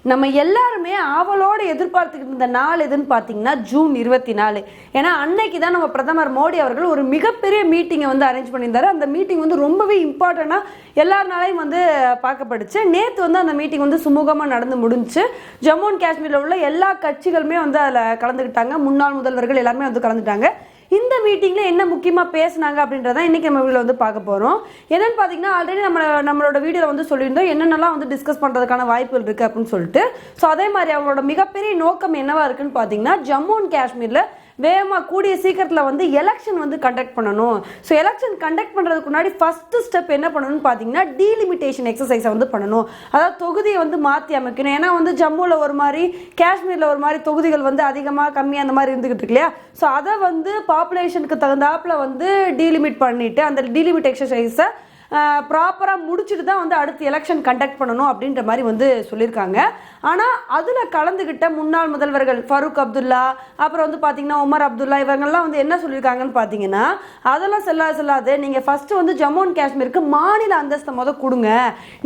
நம்ம எல்லாருமே ஆவலோடு எதிர்பார்த்துக்கிட்டு இருந்த நாள் எதுன்னு பார்த்தீங்கன்னா ஜூன் 24. ஏன்னா அன்னைக்கு தான் நம்ம பிரதமர் மோடி அவர்கள் ஒரு மிகப்பெரிய மீட்டிங்கை வந்து அரேஞ்ச் பண்ணியிருந்தாரு. அந்த மீட்டிங் வந்து ரொம்பவே இம்பார்ட்டண்டாக எல்லாருனாலையும் வந்து பார்க்கப்படுச்சு. நேற்று வந்து அந்த மீட்டிங் வந்து சுமூகமாக நடந்து முடிஞ்சு. ஜம்மு அண்ட் காஷ்மீரில் உள்ள எல்லா கட்சிகளுமே வந்து அதில் கலந்துக்கிட்டாங்க. முன்னாள் முதல்வர்கள் எல்லாருமே வந்து கலந்துட்டாங்க. இந்த மீட்டிங்கில் என்ன முக்கியமாக பேசினாங்க அப்படின்றத இன்றைக்கி நம்ம வீடியோவில் வந்து பார்க்க போகிறோம். என்னென்னு பார்த்தீங்கன்னா ஆல்ரெடி நம்மளோட வீடியோவில் வந்து சொல்லியிருந்தோம் என்னென்னலாம் வந்து டிஸ்கஸ் பண்ணுறதுக்கான வாய்ப்புகள் இருக்குது அப்படின்னு சொல்லிட்டு. ஸோ அதே மாதிரி அவங்களோட மிகப்பெரிய நோக்கம் என்னவா இருக்குன்னு பார்த்தீங்கன்னா ஜம்மு அண்ட் காஷ்மீரில் வேகமாக கூடிய சீக்கிரத்தில் வந்து எலெக்ஷன் வந்து கண்டக்ட் பண்ணணும். ஸோ எலெக்ஷன் கண்டக்ட் பண்ணுறதுக்கு முன்னாடி ஃபஸ்ட்டு ஸ்டெப் என்ன பண்ணணும்னு பார்த்தீங்கன்னா டீலிமிட்டேஷன் எக்ஸசைஸை வந்து பண்ணணும். அதாவது தொகுதியை வந்து மாற்றி அமைக்கணும். ஏன்னா வந்து ஜம்முவில் ஒரு மாதிரி காஷ்மீரில் ஒரு மாதிரி தொகுதிகள் வந்து அதிகமாக கம்மியாக அந்த மாதிரி இருந்துகிட்டு இருக்கு இல்லையா. ஸோ அதை வந்து பாப்புலேஷனுக்கு தகுந்தாப்பில் வந்து டீலிமிட் பண்ணிவிட்டு அந்த டீலிமிட் எக்ஸசைஸை ப்ராப்பராக முடிச்சுட்டு தான் வந்து அடுத்து எலெக்ஷன் கண்டக்ட் பண்ணணும் அப்படின்ற மாதிரி வந்து சொல்லியிருக்காங்க. ஆனால் அதில் கலந்துக்கிட்ட முன்னாள் முதல்வர்கள் ஃபருக் அப்துல்லா, அப்புறம் வந்து பார்த்தீங்கன்னா உமர் அப்துல்லா, இவங்கெல்லாம் வந்து என்ன சொல்லியிருக்காங்கன்னு பார்த்தீங்கன்னா அதெல்லாம் செல்லாது. நீங்கள் ஃபஸ்ட்டு வந்து ஜம்மு அண்ட் காஷ்மீருக்கு மாநில அந்தஸ்தை கொடுங்க.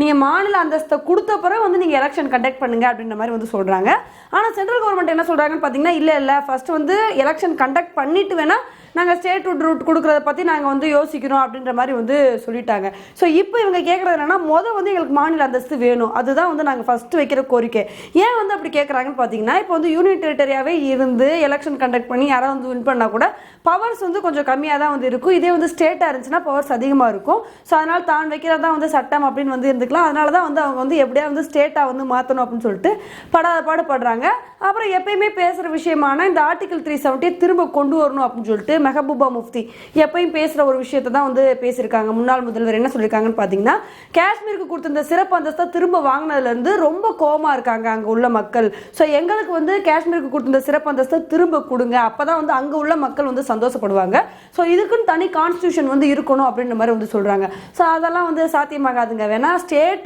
நீங்கள் மாநில அந்தஸ்தை கொடுத்த பிறகு வந்து நீங்கள் எலெக்ஷன் கண்டக்ட் பண்ணுங்க அப்படின்ற மாதிரி வந்து சொல்கிறாங்க. ஆனால் சென்ட்ரல் கவர்மெண்ட் என்ன சொல்கிறாங்கன்னு பார்த்தீங்கன்னா இல்லை ஃபஸ்ட்டு வந்து எலெக்ஷன் கண்டக்ட் பண்ணிட்டு வேணால் நாங்கள் ஸ்டேட்ஹுட் ரூட் கொடுக்குறத பற்றி நாங்கள் வந்து யோசிக்கிறோம் அப்படின்ற மாதிரி வந்து சொல்லிட்டாங்க. ஸோ இப்போ இவங்க கேட்குறது என்னன்னா வந்து எங்களுக்கு மாநில அந்தஸ்து வேணும். அதுதான் வந்து நாங்கள் ஃபஸ்ட்டு வைக்கிற கோரிக்கை. ஏன் வந்து அப்படி கேட்குறாங்கன்னு பார்த்தீங்கன்னா இப்போ வந்து யூனியன் டெரிட்டரியாகவே இருந்து எலெக்ஷன் கண்டக்ட் பண்ணி யாராவது வந்து வின் பண்ணால் கூட பவர்ஸ் வந்து கொஞ்சம் கம்மியாக தான் வந்து இருக்கும். இதே வந்து ஸ்டேட்டாக இருந்துச்சுன்னா பவர்ஸ் அதிகமாக இருக்கும். ஸோ அதனால் தான் வைக்கிறது தான் வந்து சட்டம் அப்படின்னு வந்து இருந்துக்கலாம். அதனால தான் வந்து அவங்க வந்து எப்படியா வந்து ஸ்டேட்டாக வந்து மாற்றணும் அப்படின்னு சொல்லிட்டு பாடுபடுறாங்க. அப்புறம் எப்பயுமே பேசுகிற விஷயமான இந்த ஆர்டிகல் 370 திரும்ப கொண்டு வரணும் அப்படின்னு சொல்லிட்டு மெஹபூபா முஃப்தி எப்பயும் பேசுகிற ஒரு விஷயத்தை தான் வந்து பேசியிருக்காங்க. முன்னாள் முதல்வர் என்ன சொல்லியிருக்காங்கன்னு பார்த்தீங்கன்னா காஷ்மீருக்கு கொடுத்த இந்த சிறப்பு அந்தஸ்தை திரும்ப வாங்கினதுலேருந்து ரொம்ப கோபமாக இருக்காங்க அங்கே உள்ள மக்கள். ஸோ எங்களுக்கு வந்து காஷ்மீருக்கு கொடுத்த இந்த சிறப்பு அந்தஸ்தை திரும்ப கொடுங்க. அப்போ தான் வந்து அங்கே உள்ள மக்கள் வந்து சந்தோஷப்படுவாங்க. ஸோ இதுக்குன்னு தனி கான்ஸ்டியூஷன் வந்து இருக்கணும் அப்படின்ற மாதிரி வந்து சொல்கிறாங்க. ஸோ அதெல்லாம் வந்து சாத்தியமாகாதுங்க. வேணா ஸ்டேட்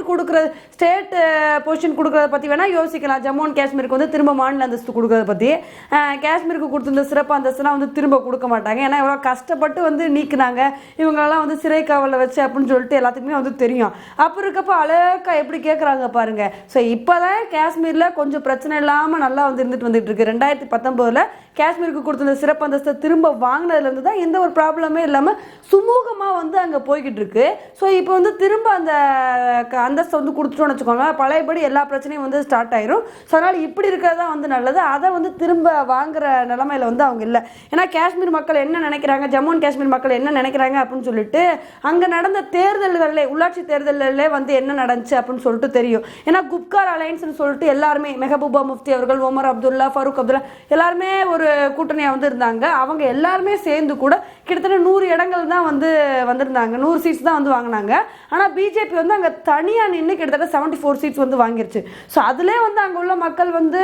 பொசிஷன் கொடுக்குறத பற்றி வேணால் யோசிக்கலாம். ஜம்மு அண்ட் காஷ்மீருக்கு வந்து திரும்ப மாநில அந்தஸ்து கொடுக்குறத பற்றி. காஷ்மீருக்கு கொடுத்த இந்த சிறப்பு அந்தஸ்துலாம் வந்து திரும்ப கொடுக்க மாட்டாங்க. ஏன்னா எவ்வளோ கஷ்டப்பட்டு வந்து நீக்கினாங்க, இவங்களெல்லாம் வந்து சிறை காவலில் வச்சு அப்படின்னு சொல்லிட்டு எல்லாத்துக்குமே வந்து தெரியும். அப்போ இருக்கப்போ அழகா எப்படி கேட்குறாங்க பாருங்க. ஸோ இப்போ தான் காஷ்மீரில் கொஞ்சம் பிரச்சனை இல்லாமல் நல்லா வந்து வந்துட்டு இருக்கு. 2019 காஷ்மீருக்கு கொடுத்த சிறப்பு அந்தஸ்தை திரும்ப வாங்கினதுலேருந்து தான் எந்த ஒரு ப்ராப்ளமே இல்லாமல் சுமூகமாக வந்து அங்கே போய்கிட்டு இருக்கு. ஸோ இப்போ வந்து திரும்ப அந்த அந்தஸ்தை வந்து கொடுத்துட்டோன்னு வச்சுக்கோங்க, பழையபடி எல்லா பிரச்சனையும் வந்து ஸ்டார்ட் ஆயிரும். ஸோ அதனால் இப்படி இருக்கிறதா வந்து நல்லது. அதை வந்து திரும்ப வாங்குற நிலைமையில வந்து அவங்க இல்லை. ஏன்னா காஷ்மீர் மக்கள் என்ன நினைக்கிறாங்க, ஜம்மு அண்ட் காஷ்மீர் மக்கள் என்ன நினைக்கிறாங்க அப்படின்னு சொல்லிட்டு அங்கே நடந்த தேர்தல்களிலே உள்ளாட்சி தேர்தலிலே வந்து என்ன நடந்துச்சு அப்படின்னு சொல்லிட்டு தெரியும். ஏன்னா குப்கார் அலையன்ஸ்னு சொல்லிட்டு எல்லாருமே மெஹபூபா முஃப்தி அவர்கள், உமர் அப்துல்லா, ஃபருக் அப்துல்லா எல்லாருமே ஒரு கூட்டணியாக வந்து இருந்தாங்க. அவங்க எல்லாருமே சேர்ந்து கூட கிட்டத்தட்ட 100 இடங்கள் தான் வந்து வந்திருந்தாங்க. 100 சீட்ஸ் தான் வந்து வாங்கினாங்க. ஆனால் பிஜேபி வந்து அங்கே தனியாக நின்று கிட்டத்தட்ட 74 சீட்ஸ் வந்து வாங்கிருச்சு. ஸோ அதிலே வந்து அங்கே உள்ள மக்கள் வந்து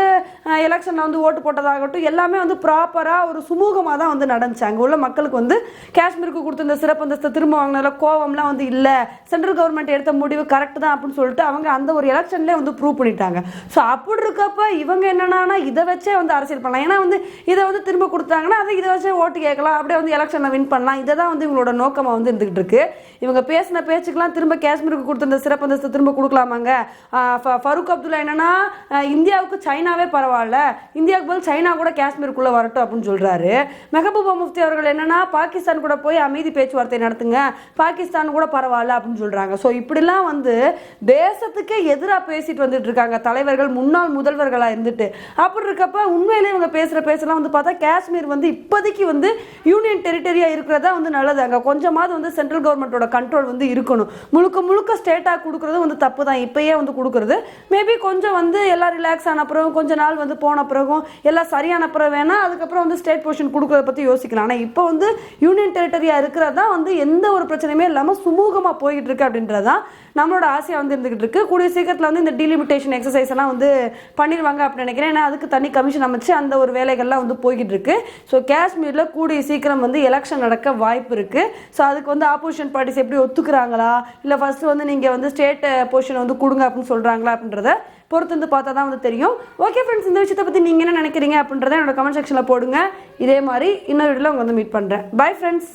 எலெக்ஷனில் வந்து ஓட்டு போட்டதாகட்டும் எல்லாமே வந்து ப்ராப்பராக ஒரு சுமூகமாக தான் வந்து நடந்துச்சு. அங்கே உள்ள மக்களுக்கு வந்து காஷ்மீருக்கு கொடுத்த இந்த சிறப்பு அந்தஸ்தை திரும்ப வாங்கினதில் கோவம்லாம் வந்து இல்லை, சென்ட்ரல் கவர்மெண்ட் எடுத்த முடிவு கரெக்ட் தான் அப்படின்னு சொல்லிட்டு அவங்க அந்த ஒரு எலெக்ஷன்லேயே வந்து ப்ரூவ் பண்ணிட்டாங்க. ஸோ அப்படி இருக்கப்ப இவங்க என்னன்னா இதை வச்சே வந்து அரசியல் பண்ணலாம். ஏன்னா வந்து இதை வந்து திரும்ப கொடுத்தாங்கன்னா அதை இதை வச்சே ஓட்டு கேட்கலாம், அப்படியே வந்து எலெக்ஷனில் வின் பண்ணலாம். இதை தான் வந்து இவங்களோட நோக்கமாக வந்து இருந்துகிட்டு இருக்கு. இவங்க பேசின பேச்சுக்கெல்லாம் திரும்ப காஷ்மீருக்கு கொடுத்த இந்த சிறப்பு அந்தஸ்தை திரும்ப கொடுக்கலாமாங்க. ஃபருக் அப்துல்லா என்னன்னா இந்தியாவுக்கு சைனாவே பரவாயில்ல, இந்தியாவுக்கு பதில் சைனா கூட காஷ்மீருக்குள்ளே வரட்டும் அப்படின்னு சொல்கிறாரு. மெஹபூபா முஃப்தி அவர்கள் என்னன்னா பாகிஸ்தான் கூட போய் அமைதி பேச்சுவார்த்தை நடத்துங்க, பாகிஸ்தான் கூட பரவாயில்ல அப்படின்னு சொல்கிறாங்க. ஸோ இப்படிலாம் வந்து தேசத்துக்கே எதிராக பேசிட்டு வந்துட்டு இருக்காங்க தலைவர்கள், முன்னாள் முதல்வர்களாக இருந்துட்டு. அப்படி இருக்கப்ப உண்மையிலே இவங்க பேசுகிற பேசலாம் வந்து பார்த்தா காஷ்மீர் வந்து இப்போதைக்கு வந்து யூனியன் டெரிட்டரியாக இருக்கிறதா வந்து நல்லது. அங்கே கொஞ்சமாவது வந்து சென்ட்ரல் கவர்மெண்ட்டோட கண்ட்ரோல் வந்து இருக்கணும். முழுக்க ஸ்டேட்டாக கொடுக்குறது வந்து தப்பு தான் இப்போயே வந்து கொடுக்குறது. மேபி கொஞ்சம் வந்து எல்லாம் ரிலாக்ஸ் ஆன பிறகும் கொஞ்ச நாள் வந்து போன பிறகும் எல்லாம் சரியான பிறகு வேணால் அதுக்கப்புறம் வந்து ஸ்டேட் பொசிஷன் கொடுக்குறத பற்றி யோசிக்கலாம். ஆனால் இப்போ வந்து யூனியன் டெரிட்டரியாக இருக்கிறதா வந்து எந்த ஒரு பிரச்சனையுமே இல்லாமல் சுமூகமாக போய்கிட்டு இருக்கு அப்படின்றதான் நம்மளோட ஆசையாக வந்து இருந்துகிட்டு இருக்கு. கூடிய சீக்கிரத்தில் வந்து இந்த டீலிமிட்டேஷன் எக்ஸசைஸ் எல்லாம் வந்து பண்ணிடுவாங்க அப்படின்னு நினைக்கிறேன். ஏன்னா அதுக்கு தனி கமிஷன் அமைச்சு அந்த ஒரு வேலைகள்லாம் வந்து போய்கிட்டு இருக்கு. ஸோ காஷ்மீரில் கூடிய சீக்கிரம் வந்து எலெக்ஷன் நடக்க வாய்ப்பு இருக்கு. ஸோ அதுக்கு வந்து ஆப்போசிஷன் பார்ட்டிஸ் எப்படி ஒத்துக்குறாங்களா, இல்லை ஃபர்ஸ்ட் வந்து நீங்கள் வந்து ஸ்டேட் பொசிஷன் வந்து கொடுங்க அப்படின்னு சொல்கிறாங்களா அப்படின்றத பொறுத்து வந்து பார்த்தா தான் வந்து தெரியும். ஓகே ஃப்ரெண்ட்ஸ், இந்த விஷயத்தை பற்றி நீங்கள் என்ன நினைக்கிறீங்க அப்படின்றத என்னோட கமெண்ட் செக்ஷனில் போடுங்க. இதே மாதிரி இன்னொரு வீடியோவில் உங்களை வந்து மீட் பண்ணுறேன். Bye friends.